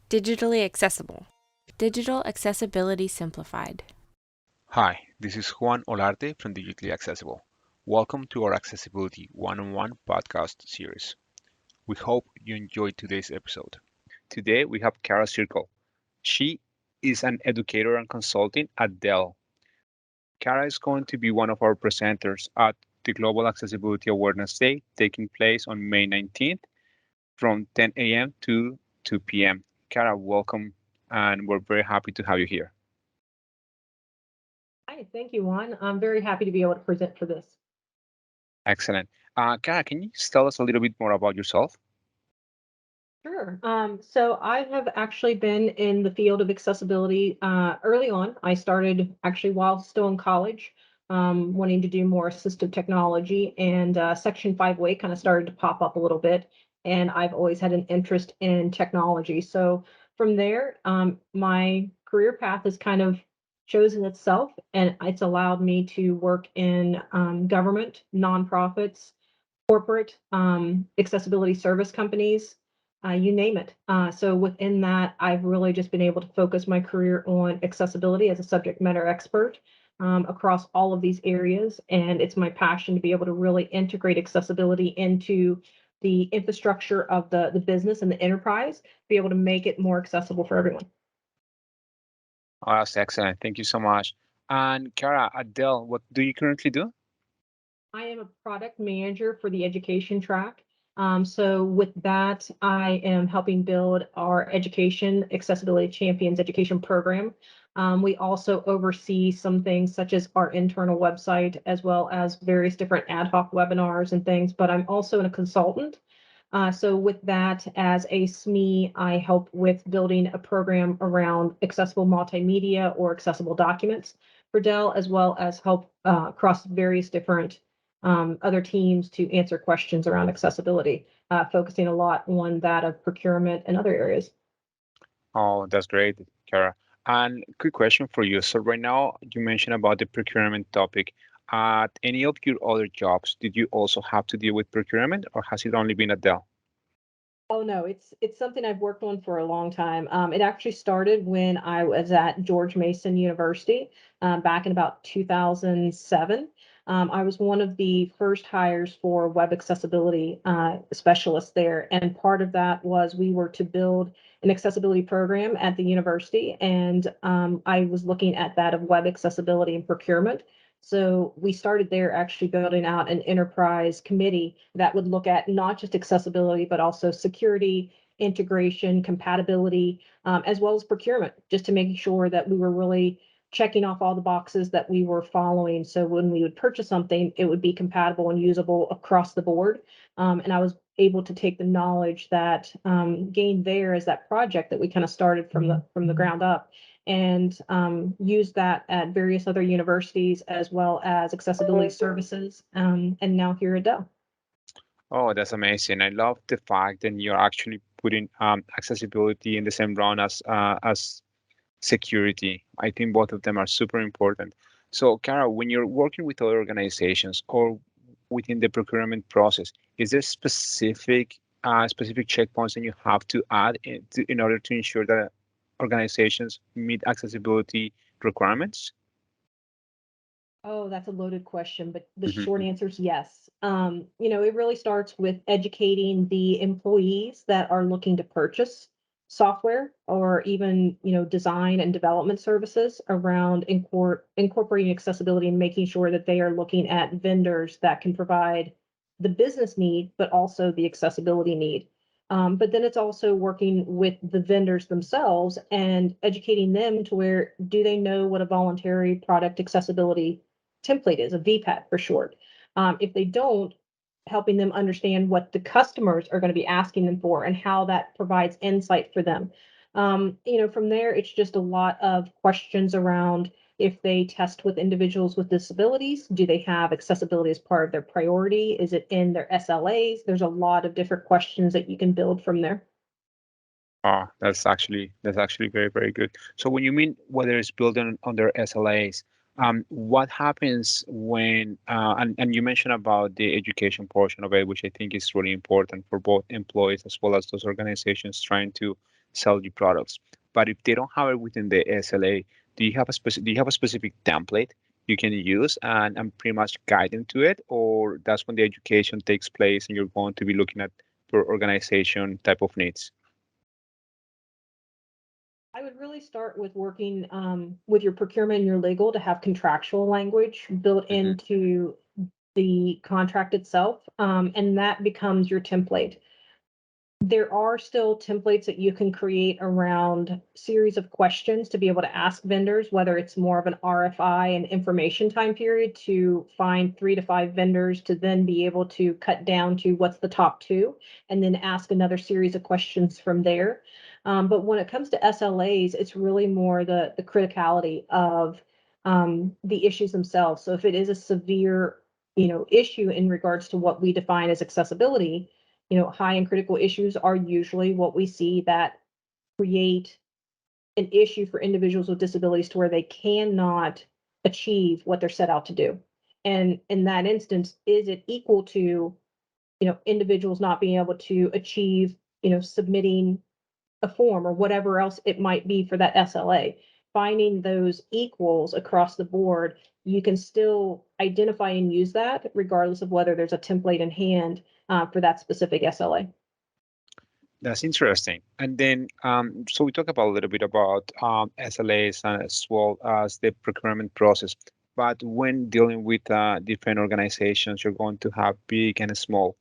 Digitally accessible. Digital accessibility simplified. Hi, this is Juan Olarte from Digitally Accessible. Welcome to our Accessibility One-on-One podcast series. We hope you enjoyed today's episode. Today we have Kara Zirkle. She is an educator and consultant at Dell. Kara is going to be one of our presenters at the Global Accessibility Awareness Day taking place on May 19th from 10 a.m. to 2 p.m. Kara, welcome, and we're very happy to have you here. Hi, thank you, Juan. I'm very happy to be able to present for this. Excellent. Kara, can you just tell us a little bit more about yourself? Sure. So I have actually been in the field of accessibility early on. I started actually while still in college, wanting to do more assistive technology, and Section 5 way kind of started to pop up a little bit. And I've always had an interest in technology. So from there, my career path has kind of chosen itself, and it's allowed me to work in government, nonprofits, corporate accessibility service companies, you name it. So within that, I've really just been able to focus my career on accessibility as a subject matter expert across all of these areas. And it's my passion to be able to really integrate accessibility into the infrastructure of the business and the enterprise, be able to make it more accessible for everyone. Oh, that's excellent. Thank you so much. And Kara, at Dell, what do you currently do? I am a product manager for the education track. So with that, I am helping build our education accessibility champions education program. We also oversee some things such as our internal website, as well as various different ad hoc webinars and things, but I'm also a consultant. So with that, as a SME, I help with building a program around accessible multimedia or accessible documents for Dell, as well as help across various different other teams to answer questions around accessibility, focusing a lot on that of procurement and other areas. Oh, that's great, Kara. And quick question for you. So right now, you mentioned about the procurement topic. At any of your other jobs, did you also have to deal with procurement, or has it only been at Dell? Oh no, it's something I've worked on for a long time. It actually started when I was at George Mason University back in about 2007. I was one of the first hires for web accessibility specialists there, and part of that was we were to build an accessibility program at the university, and I was looking at that of web accessibility and procurement. So we started there actually building out an enterprise committee that would look at not just accessibility, but also security, integration, compatibility, as well as procurement, just to make sure that we were really checking off all the boxes that we were following. So when we would purchase something, it would be compatible and usable across the board. And I was able to take the knowledge that gained there as that project that we kind of started from the ground up and use that at various other universities as well as accessibility services, and now here at Dell. Oh, that's amazing. I love the fact that you're actually putting accessibility in the same round as security. I think both of them are super important. So, Kara, when you're working with other organizations or within the procurement process, is there specific checkpoints that you have to add in order to ensure that organizations meet accessibility requirements? Oh, that's a loaded question, but the short Mhm. answer is yes. It really starts with educating the employees that are looking to purchase software or even, design and development services around incorporating accessibility and making sure that they are looking at vendors that can provide the business need, but also the accessibility need. But then it's also working with the vendors themselves and educating them to where do they know what a voluntary product accessibility template is, a VPAT for short. If they don't, helping them understand what the customers are going to be asking them for and how that provides insight for them. From there, it's just a lot of questions around if they test with individuals with disabilities, do they have accessibility as part of their priority? Is it in their SLAs? There's a lot of different questions that you can build from there. Oh, that's actually very, very good. So when you mean whether it's built on their SLAs, what happens when and you mentioned about the education portion of it, which I think is really important for both employees as well as those organizations trying to sell your products. But if they don't have it within the SLA, do you have a specific template you can use and pretty much guide them to it, or that's when the education takes place and you're going to be looking at per organization type of needs? I would really start with working with your procurement and your legal to have contractual language built Hmm. into the contract itself, and that becomes your template. There are still templates that you can create around series of questions to be able to ask vendors, whether it's more of an RFI and information time period to find 3 to 5 vendors to then be able to cut down to what's the top two and then ask another series of questions from there. But when it comes to SLAs, it's really more the criticality of the issues themselves. So if it is a severe, issue in regards to what we define as accessibility, high and critical issues are usually what we see that create an issue for individuals with disabilities to where they cannot achieve what they're set out to do. And in that instance, is it equal to, individuals not being able to achieve, submitting a form or whatever else it might be for that SLA? Finding those equals across the board, you can still identify and use that regardless of whether there's a template in hand for that specific SLA. That's interesting. And then, so we talk about a little bit about SLAs as well as the procurement process. But when dealing with different organizations, you're going to have big and small.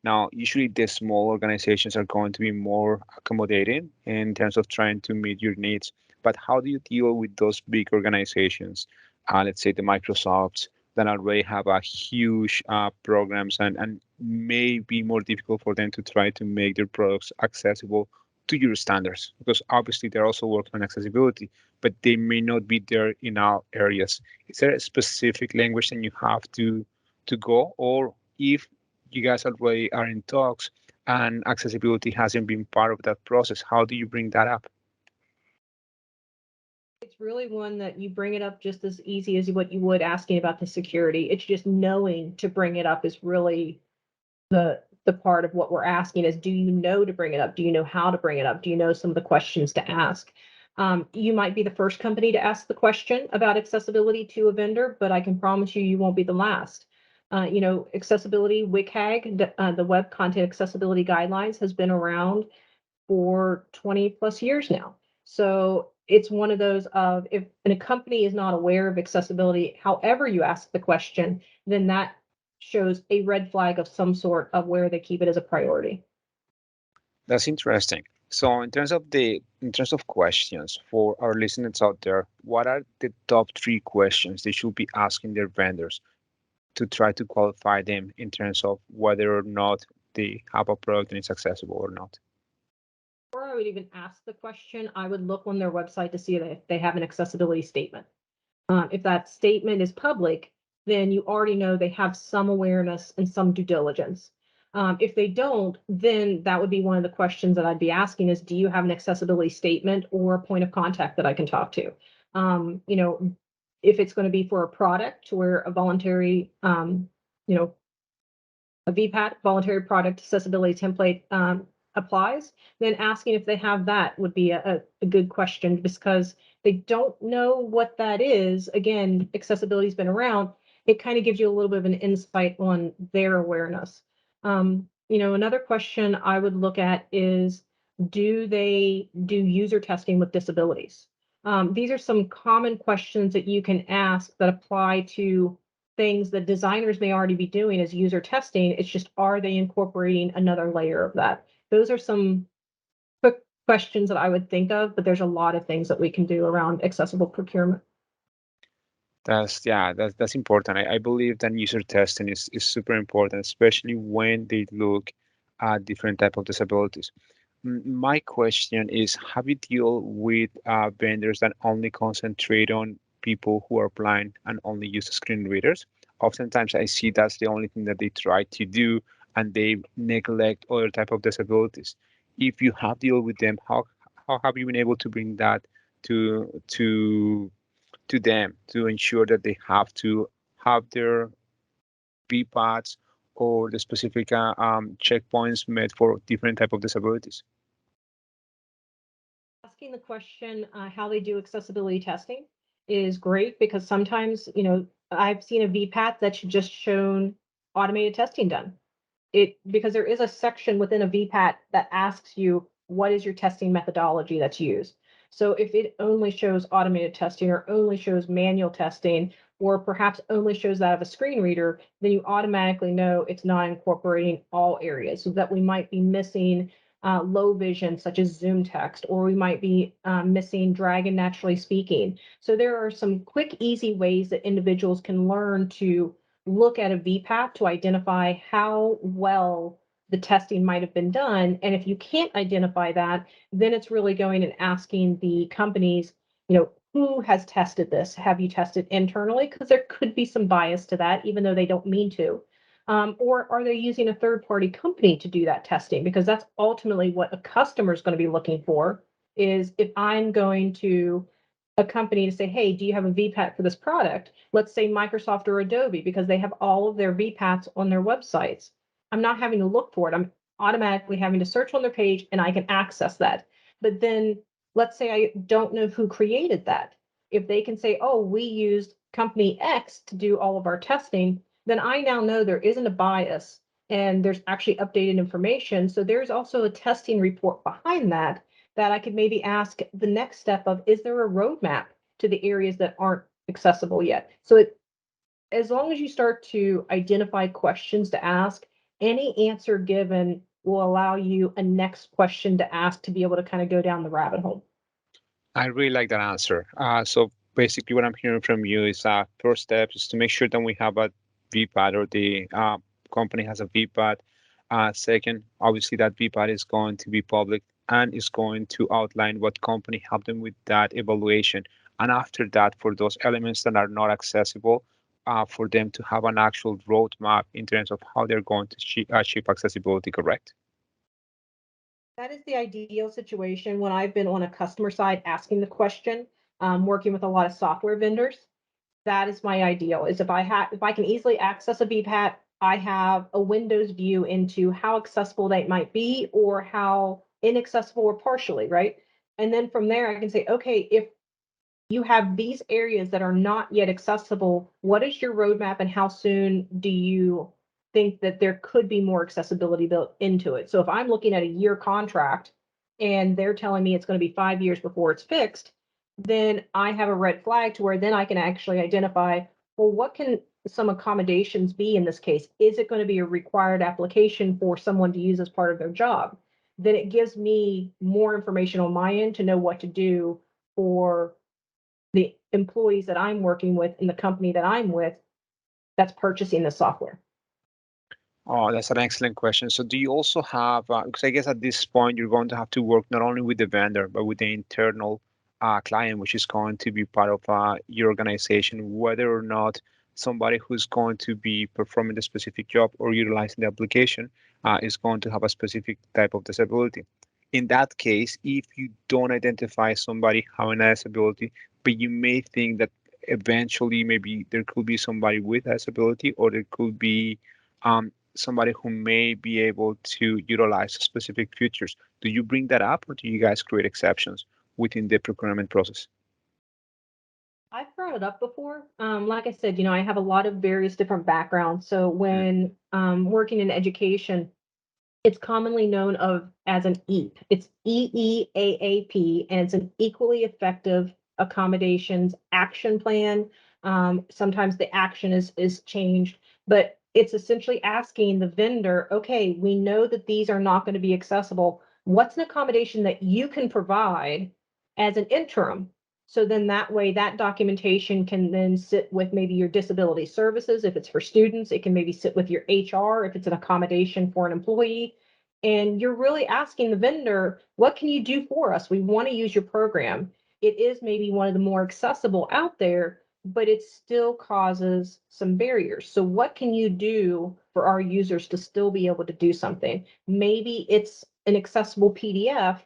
Now, usually the small organizations are going to be more accommodating in terms of trying to meet your needs. But how do you deal with those big organizations? Let's say the Microsofts that already have a huge programs and may be more difficult for them to try to make their products accessible to your standards because obviously they're also working on accessibility, but they may not be there in all areas. Is there a specific language that you have to go, or if you guys already are in talks and accessibility hasn't been part of that process, how do you bring that up? It's really one that you bring it up just as easy as what you would asking about the security. It's just knowing to bring it up is really the part of what we're asking is, do you know to bring it up? Do you know how to bring it up? Do you know some of the questions to ask? You might be the first company to ask the question about accessibility to a vendor, but I can promise you, you won't be the last. Accessibility, WCAG, the Web Content Accessibility Guidelines, has been around for 20 plus years now. So it's one of those of if a company is not aware of accessibility, however you ask the question, then that shows a red flag of some sort of where they keep it as a priority. That's interesting. So in terms of questions for our listeners out there, what are the top 3 questions they should be asking their vendors to try to qualify them in terms of whether or not they have a product and it's accessible or not? Before I would even ask the question, I would look on their website to see if they have an accessibility statement. If that statement is public, then you already know they have some awareness and some due diligence. If they don't, then that would be one of the questions that I'd be asking is, do you have an accessibility statement or a point of contact that I can talk to? Um, you know, if it's going to be for a product where a voluntary, you know, a VPAT, voluntary product accessibility template, applies, then asking if they have that would be a good question because they don't know what that is. Again, accessibility's been around. It kind of gives you a little bit of an insight on their awareness. Another question I would look at is, do they do user testing with disabilities? These are some common questions that you can ask that apply to things that designers may already be doing as user testing. It's just, are they incorporating another layer of that? Those are some quick questions that I would think of, but there's a lot of things that we can do around accessible procurement. That's important. I believe that user testing is super important, especially when they look at different type of disabilities. My question is, have you deal with vendors that only concentrate on people who are blind and only use screen readers? Oftentimes I see that's the only thing that they try to do and they neglect other type of disabilities. If you have deal with them, how have you been able to bring that to them to ensure that they have to have their BPADs or the specific checkpoints made for different type of disabilities? Asking the question how they do accessibility testing is great because sometimes, I've seen a VPAT that's just shown automated testing done. Because there is a section within a VPAT that asks you what is your testing methodology that's used. So if it only shows automated testing or only shows manual testing, or perhaps only shows that of a screen reader, then you automatically know it's not incorporating all areas. So that we might be missing low vision, such as Zoom text, or we might be missing Dragon Naturally Speaking. So there are some quick, easy ways that individuals can learn to look at a VPAT to identify how well the testing might have been done. And if you can't identify that, then it's really going and asking the companies, who has tested this? Have you tested internally? Because there could be some bias to that, even though they don't mean to. Or are they using a third party company to do that testing? Because that's ultimately what a customer is going to be looking for is if I'm going to a company to say, hey, do you have a VPAT for this product? Let's say Microsoft or Adobe, because they have all of their VPATs on their websites. I'm not having to look for it. I'm automatically having to search on their page and I can access that. But then let's say I don't know who created that. If they can say, oh, we used company X to do all of our testing, then I now know there isn't a bias and there's actually updated information. So there's also a testing report behind that I could maybe ask the next step of, is there a roadmap to the areas that aren't accessible yet? So as long as you start to identify questions to ask, any answer given will allow you a next question to ask to be able to kind of go down the rabbit hole. I really like that answer. So basically, what I'm hearing from you is first step is to make sure that we have a VPAT or the company has a VPAT. Second, obviously, that VPAT is going to be public and is going to outline what company helped them with that evaluation. And after that, for those elements that are not accessible, for them to have an actual roadmap in terms of how they're going to achieve accessibility, correct? That is the ideal situation when I've been on a customer side asking the question, working with a lot of software vendors. That is my ideal, is if I can easily access a VPAT, I have a Windows view into how accessible that might be or how inaccessible or partially, right? And then from there, I can say, okay, if you have these areas that are not yet accessible, what is your roadmap and how soon do you think that there could be more accessibility built into it? So if I'm looking at a year contract and they're telling me it's going to be 5 years before it's fixed, then I have a red flag to where then I can actually identify, well, what can some accommodations be in this case? Is it going to be a required application for someone to use as part of their job? Then it gives me more information on my end to know what to do for the employees that I'm working with in the company that I'm with that's purchasing the software. Oh, that's an excellent question. So do you also have, because I guess at this point you're going to have to work not only with the vendor, but with the internal client, which is going to be part of your organization, whether or not somebody who's going to be performing the specific job or utilizing the application is going to have a specific type of disability. In that case, if you don't identify somebody having a disability, but you may think that eventually maybe there could be somebody with a disability or there could be somebody who may be able to utilize specific features. Do you bring that up or do you guys create exceptions within the procurement process? I've brought it up before. Like I said, I have a lot of various different backgrounds. So when working in education, it's commonly known as an EAP. It's EEAAP, and it's an equally effective accommodations action plan. Sometimes the action is changed, but it's essentially asking the vendor, okay, we know that these are not going to be accessible. What's an accommodation that you can provide as an interim? So then that way, that documentation can then sit with maybe your disability services. If it's for students, it can maybe sit with your HR if it's an accommodation for an employee. And you're really asking the vendor, what can you do for us? We want to use your program. It is maybe one of the more accessible out there, but it still causes some barriers. So what can you do for our users to still be able to do something? Maybe it's an accessible PDF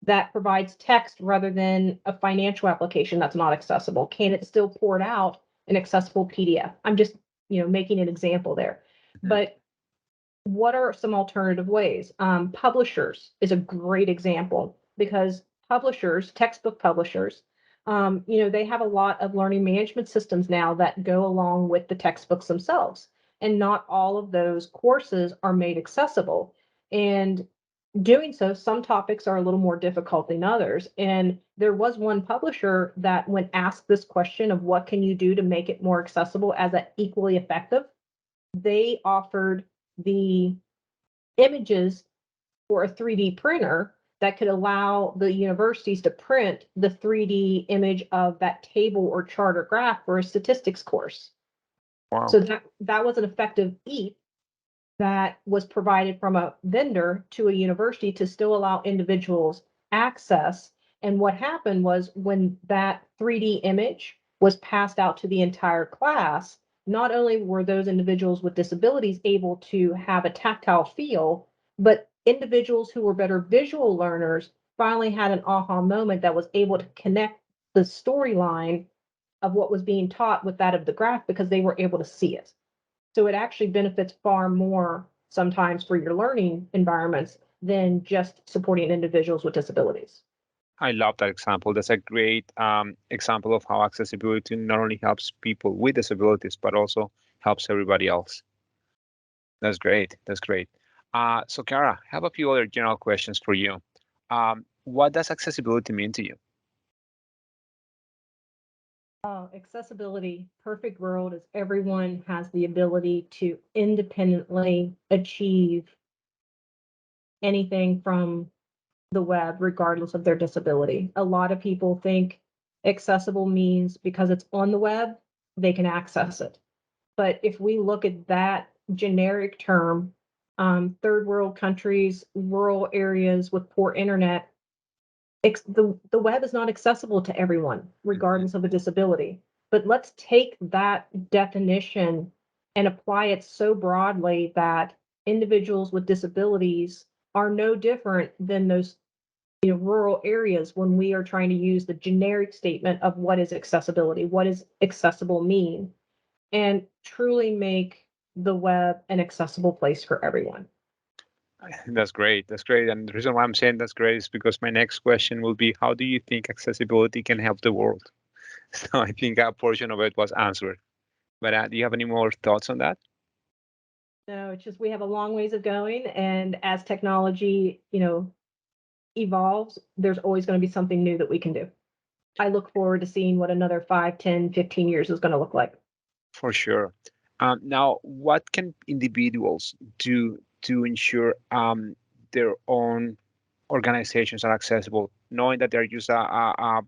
that provides text rather than a financial application that's not accessible. Can it still port out an accessible PDF? I'm just, making an example there. But what are some alternative ways? Publishers is a great example because publishers, textbook publishers, they have a lot of learning management systems now that go along with the textbooks themselves. And not all of those courses are made accessible. And doing so, some topics are a little more difficult than others. And there was one publisher that, when asked this question of what can you do to make it more accessible as an equally effective, they offered the images for a 3D printer that could allow the universities to print the 3D image of that table or chart or graph for a statistics course. Wow. So that was an effective EAP that was provided from a vendor to a university to still allow individuals access. And what happened was, when that 3D image was passed out to the entire class, not only were those individuals with disabilities able to have a tactile feel, but individuals who were better visual learners finally had an aha moment that was able to connect the storyline of what was being taught with that of the graph, because they were able to see it. So it actually benefits far more sometimes for your learning environments than just supporting individuals with disabilities. I love that example. That's a great example of how accessibility not only helps people with disabilities, but also helps everybody else. That's great. That's great. So, Kara, I have a few other general questions for you. What does accessibility mean to you? Accessibility, perfect world is everyone has the ability to independently achieve anything from the web, regardless of their disability. A lot of people think accessible means because it's on the web, they can access it. But if we look at that generic term, third world countries, rural areas with poor internet, the web is not accessible to everyone, regardless of a disability. But let's take that definition and apply it so broadly that individuals with disabilities are no different than those rural areas when we are trying to use the generic statement of what is accessibility, what does accessible mean, and truly make the web an accessible place for everyone. That's great. That's great. And the reason why I'm saying that's great is because my next question will be, how do you think accessibility can help the world? So I think a portion of it was answered. But do you have any more thoughts on that? No, it's just we have a long ways of going, and as technology, evolves, there's always going to be something new that we can do. I look forward to seeing what another 5, 10, 15 years is going to look like. For sure. Now, what can individuals do to ensure their own organizations are accessible, knowing that there are just a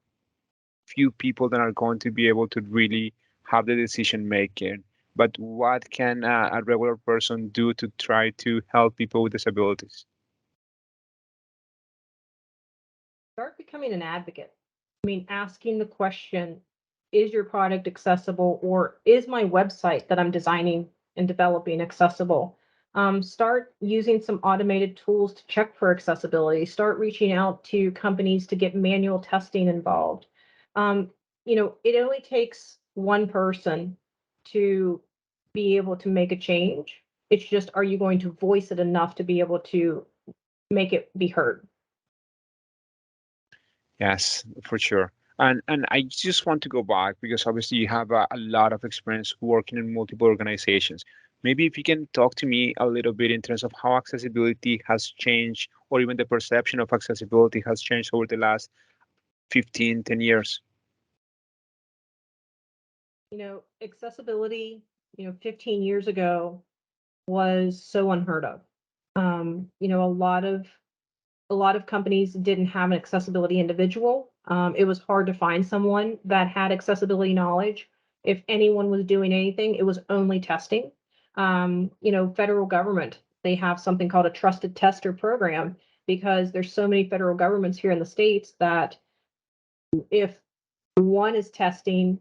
few people that are going to be able to really have the decision making? But what can a regular person do to try to help people with disabilities? Start becoming an advocate. I mean, asking the question, is your product accessible, or is my website that I'm designing and developing accessible? Start using some automated tools to check for accessibility. Start reaching out to companies to get manual testing involved. It only takes one person to be able to make a change. It's just, are you going to voice it enough to be able to make it be heard? Yes, for sure. And I just want to go back because obviously you have a lot of experience working in multiple organizations. Maybe if you can talk to me a little bit in terms of how accessibility has changed, or even the perception of accessibility has changed over the last 15, 10 years. Accessibility, 15 years ago was so unheard of. A lot of companies didn't have an accessibility individual. It was hard to find someone that had accessibility knowledge. If anyone was doing anything, it was only testing. Federal government, they have something called a trusted tester program, because there's so many federal governments here in the States that if one is testing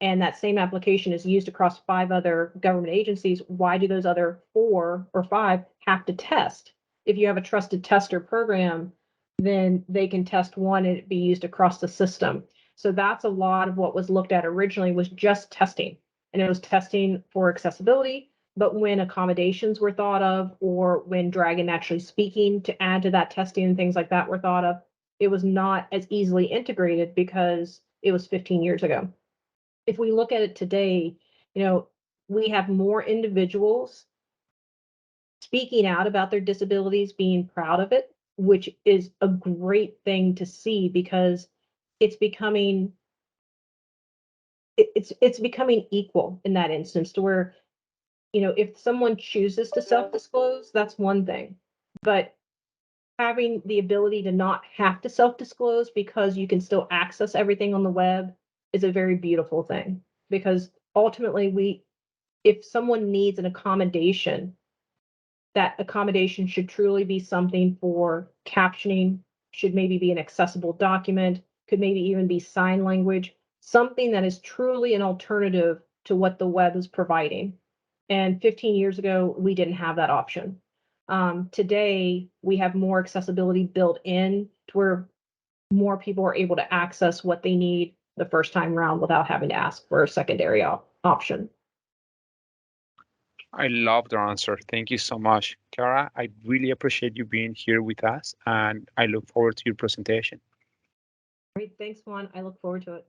and that same application is used across 5 other government agencies, why do those other 4 or 5 have to test? If you have a trusted tester program, then they can test one and it be used across the system. So that's a lot of what was looked at originally, was just testing. And it was testing for accessibility. But when accommodations were thought of, or when Dragon Naturally Speaking to add to that testing and things like that were thought of, it was not as easily integrated because it was 15 years ago. If we look at it today, we have more individuals speaking out about their disabilities, being proud of it, which is a great thing to see because it's becoming it's becoming equal in that instance to where, if someone chooses to self-disclose, that's one thing. But having the ability to not have to self-disclose because you can still access everything on the web is a very beautiful thing. Because ultimately, if someone needs an accommodation, that accommodation should truly be something for captioning, should maybe be an accessible document, could maybe even be sign language, something that is truly an alternative to what the web is providing. And 15 years ago, we didn't have that option. Today, we have more accessibility built in to where more people are able to access what they need the first time around without having to ask for a secondary option. I love the answer. Thank you so much, Kara. I really appreciate you being here with us, and I look forward to your presentation. Great. Thanks, Juan. I look forward to it.